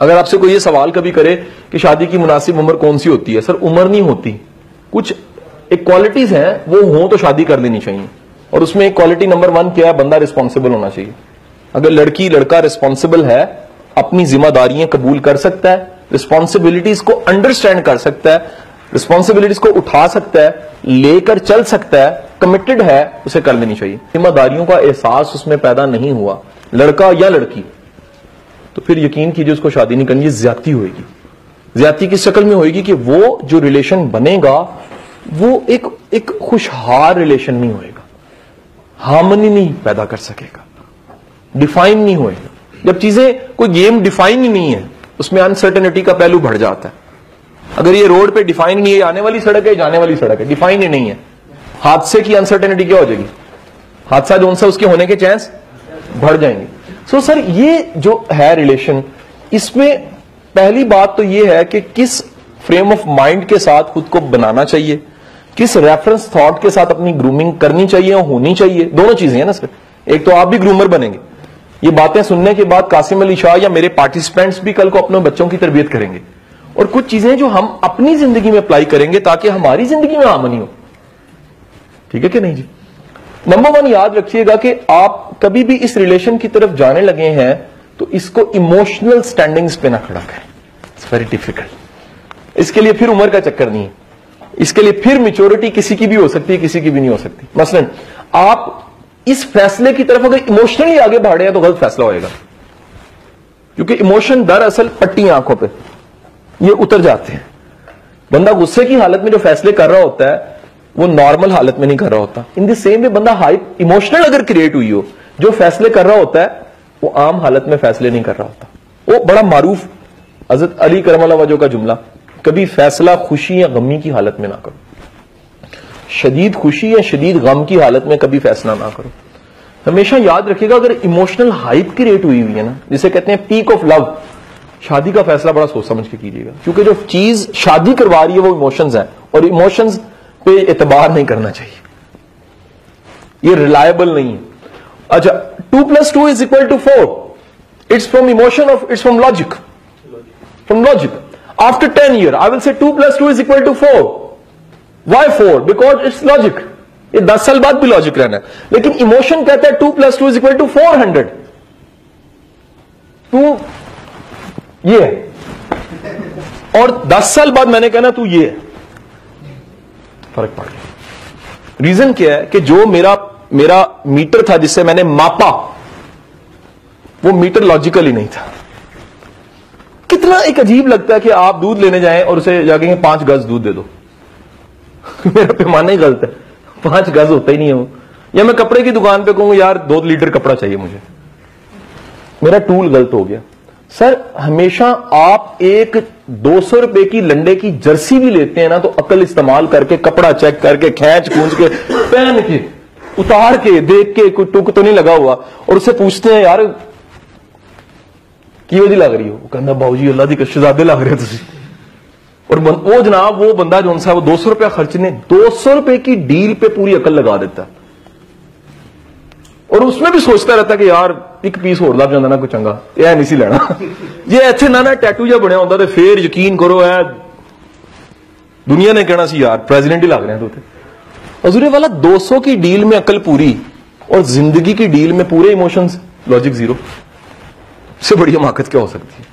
اگر آپ سے کوئی یہ سوال کبھی کرے کہ شادی کی مناسب عمر کون سی ہوتی ہے، سر عمر نہیں ہوتی، کچھ ایک کوالٹیز ہیں وہ ہوں تو شادی کر لینی چاہیے. اور اس میں ایک کوالٹی نمبر 1 کیا ہے؟ بندہ ریسپانسبل ہونا چاہیے. اگر لڑکی لڑکا ریسپانسبل ہے، اپنی ذمہ داریاں قبول کر سکتا ہے، رسپانسبلٹیز کو انڈرسٹینڈ کر سکتا ہے، رسپانسبلٹیز کو اٹھا سکتا ہے، لے کر چل سکتا ہے، کمیٹڈ ہے، اسے کر لینی چاہیے. ذمہ داریوں کا احساس اس میں پیدا نہیں ہوا، لڑکا یا لڑکی، تو پھر یقین کیجیے اس کو شادی نہیں کرنی. یہ زیادتی ہوئے گی. زیادتی کس شکل میں ہوئے گی کہ وہ جو ریلیشن بنے گا وہ ایک خوشحال ریلیشن نہیں ہوئے گا، ہارمنی نہیں پیدا کر سکے گا، ڈیفائن نہیں ہوئے گا. جب چیزیں کوئی گیم ڈیفائن ہی نہیں ہے اس میں انسرٹنٹی کا پہلو بڑھ جاتا ہے. اگر یہ روڈ پہ ڈیفائن نہیں ہے، آنے والی سڑک ہے جانے والی سڑک ہے، ڈیفائن ہی نہیں ہے، حادثے کی انسرٹنٹی کیا ہو جائے گی؟ حادثہ جو ان سے اس کے ہونے کے چانس بڑھ جائیں گے. سو سر یہ جو ہے ریلیشن، اس میں پہلی بات تو یہ ہے کہ کس فریم آف مائنڈ کے ساتھ خود کو بنانا چاہیے، کس ریفرنس تھاٹ کے ساتھ اپنی گرومنگ کرنی چاہیے اور ہونی چاہیے. دونوں چیزیں ہیں نا سر. ایک تو آپ بھی گرومر بنیں گے، یہ باتیں سننے کے بعد قاسم علی شاہ یا میرے پارٹیسپینٹس بھی کل کو اپنے بچوں کی تربیت کریں گے، اور کچھ چیزیں جو ہم اپنی زندگی میں اپلائی کریں گے تاکہ ہماری زندگی میں ہارمنی ہو. ٹھیک ہے کہ نہیں جی؟ نمبر 1 یاد رکھیے گا کہ آپ کبھی بھی اس ریلیشن کی طرف جانے لگے ہیں تو اس کو ایموشنل سٹینڈنگز پہ نہ کھڑا کریں. It's very difficult. اس کے لیے پھر عمر کا چکر نہیں ہے، اس کے لیے پھر میچورٹی کسی کی بھی ہو سکتی ہے، کسی کی بھی نہیں ہو سکتی. مثلا آپ اس فیصلے کی طرف اگر ایموشنلی آگے بڑھے ہیں تو غلط فیصلہ ہوئے گا، کیونکہ ایموشن دراصل پٹی آنکھوں پہ یہ اتر جاتے ہیں. بندہ غصے کی حالت میں جو فیصلے کر رہا ہوتا ہے وہ نارمل حالت میں نہیں کر رہا ہوتا. ان دی سیم وے بندہ ہائی ایموشنل اگر کریٹ ہوئی ہو، جو فیصلے کر رہا ہوتا ہے وہ عام حالت میں فیصلے نہیں کر رہا ہوتا. وہ بڑا معروف حضرت علی کرم اللہ وجہ کا جملہ، کبھی فیصلہ خوشی یا غمی کی حالت میں نہ کرو. شدید خوشی یا شدید غم کی حالت میں کبھی فیصلہ نہ کرو. ہمیشہ یاد رکھیے گا اگر ایموشنل ہائپ کریٹ ہوئی ہوئی ہے نا، جسے کہتے ہیں پیک آف لو، شادی کا فیصلہ بڑا سوچ سمجھ کے کیجیے گا، کیونکہ جو چیز شادی کروا رہی ہے وہ ایموشنز ہیں، اور ایموشنز پہ اعتبار نہیں کرنا چاہیے، یہ ریلائبل نہیں ہے. اچھا 2+2 = 4. It's from emotion of it's from logic. From logic. After 10 years, I will say 2+2 = 4. Why 4? Because it's logic. یہ 10 سال بعد بھی لاجک رہنا ہے. لیکن ایموشن کہتا ہے 2+2 = 400. تو یہ ہے، اور 10 سال بعد میں نے کہنا تو یہ ہے، فرق پڑ گیا. ریزن کیا ہے کہ جو میرا میٹر تھا جس سے میں نے ماپا وہ میٹر لاجیکل ہی نہیں تھا. کتنا ایک عجیب لگتا ہے کہ آپ دودھ لینے جائیں اور اسے جا کے 5 گز دودھ دے دو. میرا پیمانہ ہی غلط ہے، 5 گز ہوتا ہی نہیں ہے. یا میں کپڑے کی دکان پہ کہوں یار 2 لیٹر کپڑا چاہیے مجھے، میرا ٹول غلط ہو گیا. سر ہمیشہ آپ ایک 200 روپے کی لنڈے کی جرسی بھی لیتے ہیں نا تو عقل استعمال کر کے، کپڑا چیک کر کے، کھینچ کھونچ کے، پہن کے، اتار کے، دیکھ کے کوئی ٹک تو نہیں لگا ہوا، اور اسے پوچھتے ہیں یار کی وجہ لگ رہی ہو، وہ کہنا باؤ جی اللہ دی شہزادے لگ رہے تھی. اور وہ جناب وہ بندہ جو سا وہ 200 روپیہ خرچنے، 200 روپے کی ڈیل پہ پوری عقل لگا دیتا ہے، اور اس میں بھی سوچتا رہتا کہ یار ایک پیس ہو لگ جانا نا کوئی چنگا، یہ نہیں سی لینا. یہ ایتھے نہ ٹیٹو جا بنیا ہوتا تو پھر یقین کرو ہے دنیا نے کہنا سی یار پریزیڈنٹ ہی لگ رہے ہیں. تو حضور والا 200 کی ڈیل میں عقل پوری اور زندگی کی ڈیل میں پورے ایموشنز، لاجک زیرو. سے بڑی حماقت کیا ہو سکتی ہے؟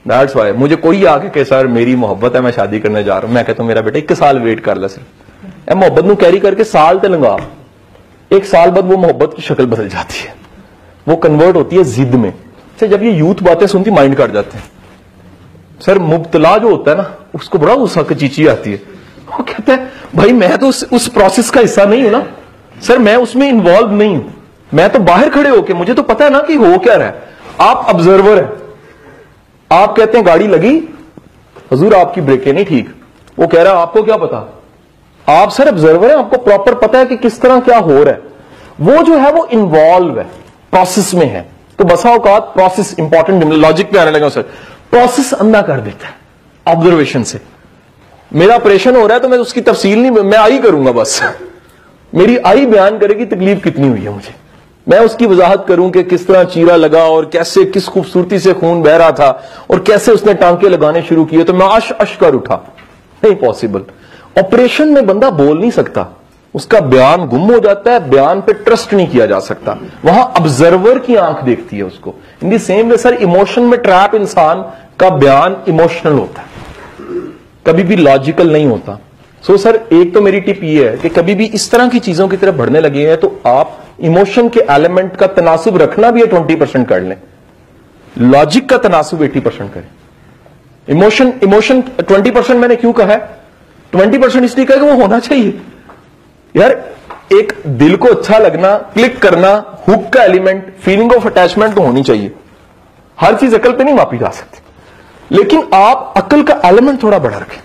That's why مجھے کوئی آ کے کہ سر میری محبت ہے میں شادی کرنے جا رہا ہوں، میں کہتا ہوں میرا بیٹا 1 سال ویٹ کر لے. سر محبت نو کیری کر کے سال تے لنگا، 1 سال بعد وہ محبت کی شکل بدل جاتی ہے، وہ کنورٹ ہوتی ہے ضد میں. جب یہ یوتھ باتیں سنتی مائنڈ کٹ جاتے ہیں. سر مبتلا جو ہوتا ہے نا اس کو بڑا غصہ چیچی آتی ہے، وہ کہتا ہے بھائی میں تو اس پروسیس کا حصہ نہیں ہوں نا سر، میں اس میں انوالو نہیں ہوں، میں تو باہر کھڑے ہو کے مجھے تو پتا ہے نا کہ ہو کیا رہا ہے. آپ آبزرور ہیں، آپ کہتے ہیں گاڑی لگی، حضور آپ کی بریکیں نہیں ٹھیک، وہ کہہ رہا ہے آپ کو کیا پتا. آپ سر آبزرور ہیں، آپ کو پراپر پتا ہے کہ کس طرح کیا ہو رہا ہے. وہ جو ہے وہ انوالو ہے، پروسیس میں ہے. تو بسا اوقات پروسیس امپورٹنٹ، لاجک پہ آنے لگا سر، پروسیس اندھا کر دیتا ہے آبزرویشن سے. میرا آپریشن ہو رہا ہے تو میں اس کی تفصیل نہیں، میں آئی کروں گا، بس میری آئی بیان کرے گی تکلیف کتنی ہوئی ہے مجھے. میں اس کی وضاحت کروں کہ کس طرح چیرا لگا اور کیسے کس خوبصورتی سے خون بہ رہا تھا اور کیسے اس نے ٹانکے لگانے شروع کیے تو میں اش کر اٹھا. نہیں پاسبل. آپریشن میں بندہ بول نہیں سکتا, اس کا بیان گم ہو جاتا ہے, بیان پہ ٹرسٹ نہیں کیا جا سکتا, وہاں آبزرور کی آنکھ دیکھتی ہے اس کو. In the same way sir emotion میں ٹریپ انسان کا بیان ایموشنل ہوتا ہے, کبھی بھی لاجیکل نہیں ہوتا. سو سر ایک تو میری ٹپ یہ ہے کہ کبھی بھی اس طرح کی چیزوں کی طرف بڑھنے لگے ہیں تو آپ ایموشن کے ایلیمنٹ کا تناسب رکھنا بھی ہے 20% کر لیں, لاجک کا تناسب 80% کریں. ایموشن 20% میں نے کیوں کہا ہے, 20% اس لیے کہا کہ وہ ہونا چاہیے یار. ایک دل کو اچھا لگنا, کلک کرنا, ہک کا ایلیمنٹ, فیلنگ آف اٹیچمنٹ تو ہونی چاہیے. ہر چیز عقل پہ نہیں ماپی جا سکتی, لیکن آپ عقل کا ایلیمنٹ تھوڑا بڑا رکھیں.